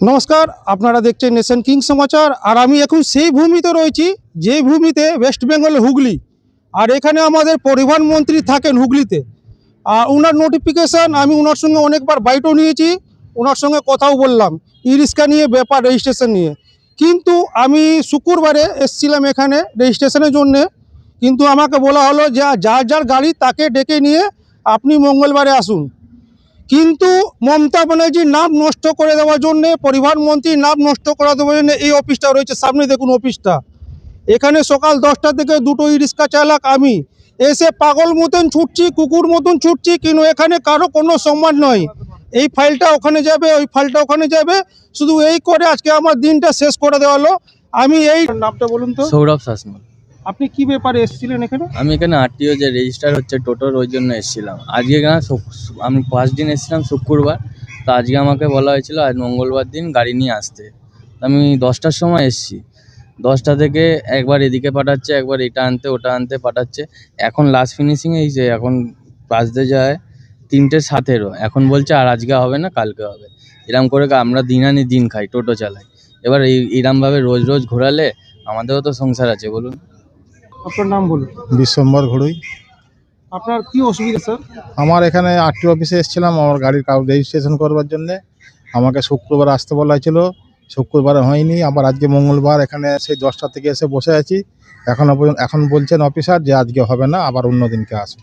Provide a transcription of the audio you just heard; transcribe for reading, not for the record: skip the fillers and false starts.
নমস্কার, আপনারা দেখছেন নেশন কিং সমাচার। আর আমি এখন সেই ভূমিতে রয়েছি যে ভূমিতে ওয়েস্ট বেঙ্গল হুগলি। আর এখানে আমাদের পরিবহন মন্ত্রী থাকেন হুগলিতে। আর ওনার নোটিফিকেশান আমি ওনার সঙ্গে অনেকবার বাইটও নিয়েছি, ওনার সঙ্গে কথাও বললাম ই রিক্সা নিয়ে, ব্যাপার রেজিস্ট্রেশন নিয়ে। কিন্তু আমি শুক্রবারে এসেছিলাম এখানে রেজিস্ট্রেশনের জন্যে, কিন্তু আমাকে বলা হলো যে যার যার গাড়ি তাকে ডেকে নিয়ে আপনি মঙ্গলবারে আসুন। কিন্তু মমতা ব্যানার্জির নাম নষ্ট করে দেওয়ার জন্যে, পরিবহন মন্ত্রীর নাম নষ্ট করে দেওয়ার জন্য এই অফিসটা রয়েছে সামনে, দেখুন অফিসটা। এখানে সকাল 10টা থেকে দুটো ই রিক্সা চালক আমি এসে পাগল মতন ছুটছি, কুকুর মতন ছুটছি, কিন্তু এখানে কারো কোনো সম্মান নয়। এই ফাইলটা ওখানে যাবে, ওই ফাইলটা ওখানে যাবে, শুধু এই করে আজকে আমার দিনটা শেষ করে দেওয়া হলো। আমি এই নামটা বলুন তো। সৌরভ শাসমল। আপনি কি ব্যাপারে এসেছিলেন এখানে? আমি এখানে আরটিও যে রেজিস্টার হচ্ছে টোটোর, ওই জন্য এসেছিলাম। আজকে না আমি ফার্স্ট দিন এসেছিলাম শুক্রবার, তো আজকে আমাকে বলা হয়েছিল আজ মঙ্গলবার দিন গাড়ি নিয়ে আসতে। আমি 10টার সময় এসেছি, 10টা থেকে একবার এদিকে পাঠাচ্ছে, একবার এটা আনতে ওটা আনতে পাঠাচ্ছে। এখন লাস্ট ফিনিশিং এই যে এখন বাজতে যায় 3:17, এখন বলছে আর আজকে হবে না, কালকে হবে। এরম করে আমরা দিন আনি দিন খাই, টোটো চালাই। এবার এরমভাবে রোজ রোজ ঘোরালে আমাদেরও তো সংসার আছে, বলুন। আপনার নাম বলুন। বিশ্বম্বর ঘড়ুই। আপনার কি অসুবিধা স্যার? আমার এখানে আরটিও অফিসে এসেছিলাম আমার গাড়ির রেজিস্ট্রেশন করবার জন্যে। আমাকে শুক্রবার আসতে বলা হয়েছিল, শুক্রবারে হয়নি। আবার আজকে মঙ্গলবার, এখানে সেই 10টা থেকে এসে বসে আছি। এখন বলছেন অফিসার যে আজকে হবে না, আবার অন্য দিনকে আসুন।